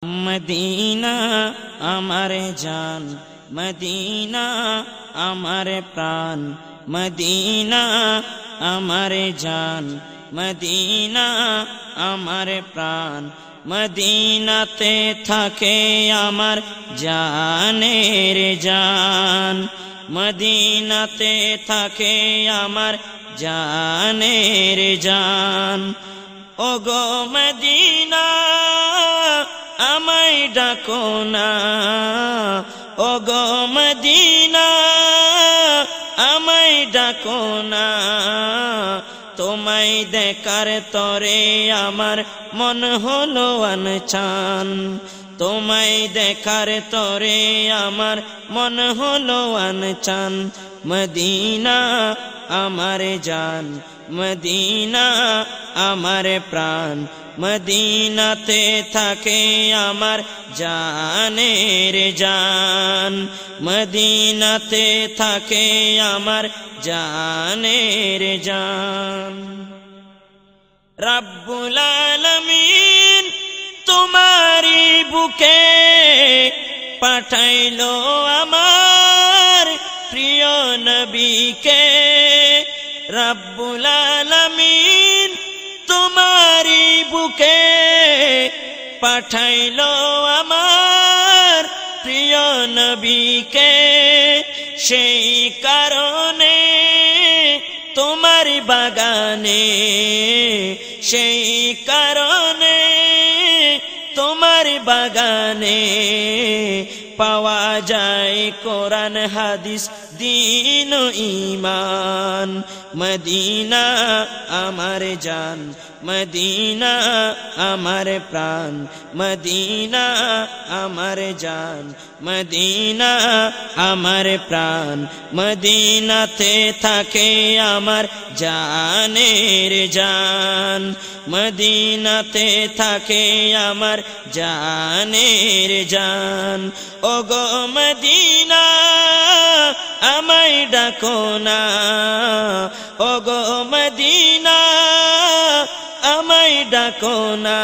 Medina आमारे जान, Medina आमारे प्राण, Medina आमारे जान, मदीना आमारे प्राण। मदीनाते थाके आमार जानेर जान, मदीनाते थाके आमार जानेर जान। ओगो मदीना आमाय डाको ना, ओगो मदीना आमाय डाको ना। तोमाय देखार तरे आमार मन हलो अनचान, तोमाय देखार तरे आमार मन हलो अनचान। मदीना आमारे जान, मदीना आमारे प्राण, मदीनाते थाके आमार जानेर जान, मदीनाते थाके आमार जानेर जान। रब्बुल आलमीन तुम्हारी बुके पाठाइलो आमार प्रिय नबी के। रब्बुल आलमीन तुम्हारी बुके पाठाइलो आमार प्रिय नबी के। सेई कारणे तुम्हार बागाने, सेई कारणे तुम्हार बागाने पावा जाए कुरान हादिस दीन ईमान। मदीना आमारे जान, मदीना आमारे प्राण, मदीना आमारे जान, मदीना आमारे प्राण। मदीनाते थाके आमार जानेर जान, मदीनाते थाके आमार जानेर जान। ओगो मदीना आमाय डाको ना, ओगो मदीना आमाय डाको ना।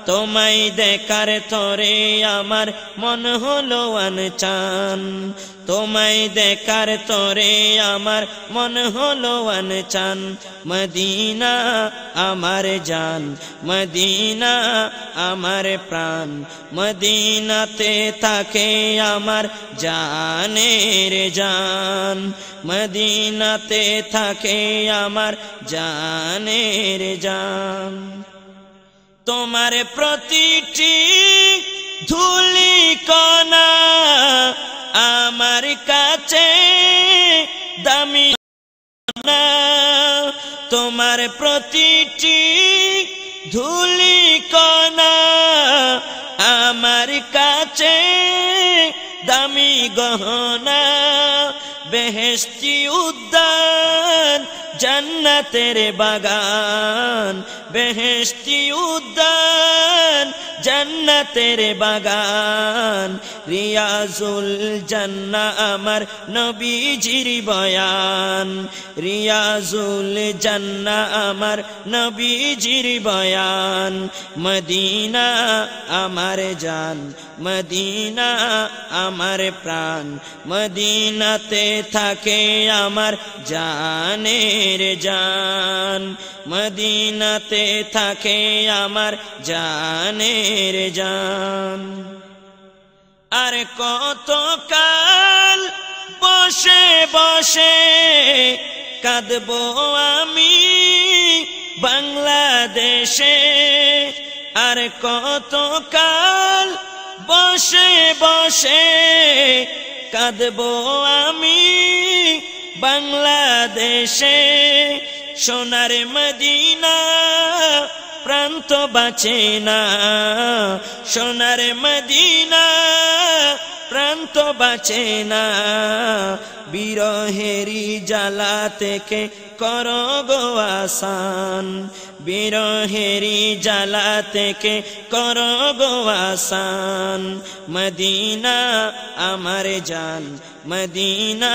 तोमाय देखार तरे आमार मन हलो अनचान, तोमाय देखार तरे आमार मन हलो अनचान। मदीना आमारे जान, मदीना आमारे प्राण, मदीनाते थाके आमार जानेर जान, मदीनाते थाके आमार जानेर जान। तोमार प्रतिटी धूली कणा आमार काछे दामी ना। तोमार प्रतिटी धूली कणा आमार काछे दामी गहना। बेहेस्ती उद्यान जन्नतेर बागान, बेहेस्ती उद्यान जन्नतेर बागान। रियाजुल जन्ना आमार नबीजिर बयान, रियाजुल जन्ना आमार नबीजिर बयान। मदीना आमारे जान, मदीना आमारे प्राण, मदीनाते थाके आमार जानेर जान, मदीनाते थाके आमार जानेर जान। আর কত কাল বসে বসে কাঁদবো আমি বাংলাদেশে। আর কত কাল বসে বসে কাঁদবো আমি বাংলাদেশে। সোনার মদিনা প্রান্ত বাঁচে না, সোনার মদিনা প্রান্ত বাঁচে না। বিরহেরি জ্বালা থেকে করো গো আসান, বিরহেরি জ্বালা থেকে করো গো আসান মদিনা আমার জান মদিনা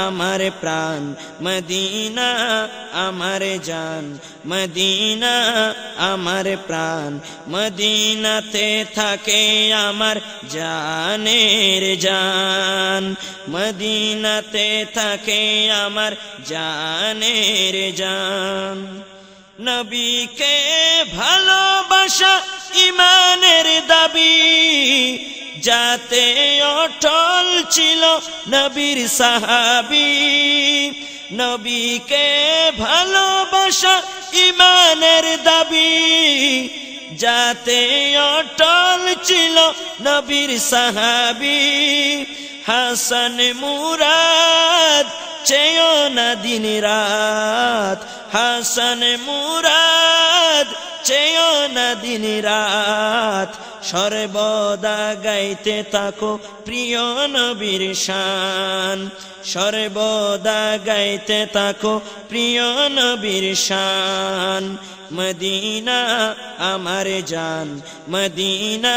আমার প্রাণ মদিনা আমার জান মদিনা আমার প্রাণ মদিনাতে থাকে আমার জানের জান মদিনাতে থাকে আমার জানের জান নবীকে ভালোবাসা ঈমানের দাবি যাতে অটল ছিল নবীর সাহাবী নবীকে ভালোবাসা ঈমানের দাবি যাতে অটল ছিল নবীর সাহাবী হাসান মুরাদ চেয়েও না দিন রাত হাসান মুরাদ চেয়েও না দিন রাত সর্বদা গাইতে থাকো প্রিয় নবীর শান সর্বদা গাইতে থাকো প্রিয় নবীর শান মদিনা আমার জান মদিনা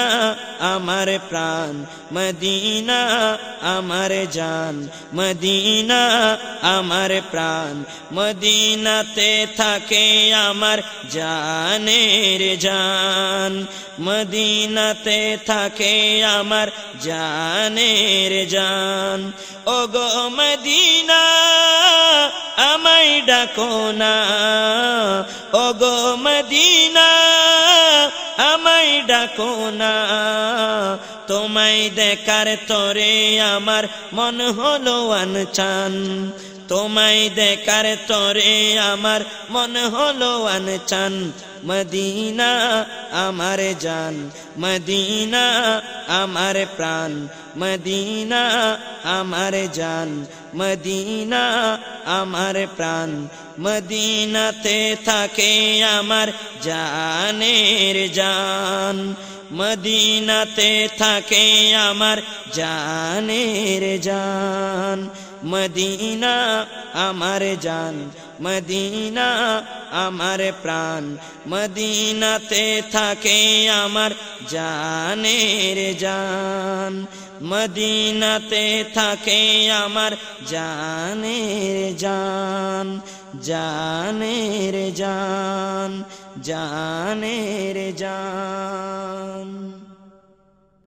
আমার প্রাণ মদিনা আমার জান মদিনা আমার প্রাণ মদিনাতে থাকে আমার জানের জান মদিনাতে থাকে আমার জানের জান ওগো মদিনা আমায় ডাকো না ওগো মদিনা আমায় ডাকো না তোমায় দেখার তরে আমার মন হলো আনচান তোমায় দেখার তরে আমার মন হলো আনচান মদিনা আমার জান মদিনা আমার প্রাণ মদিনা আমার জান মদিনা আমার প্রাণ মদিনাতে থাকে আমার জানের জান মদিনাতে থাকে আমার জানের জান মদিনা আমার জান মদিনা আমার প্রাণ মদিনাতে থাকে আমার জানের জান মদিনাতে থাকে আমার জানের জান জানের জান জানের জান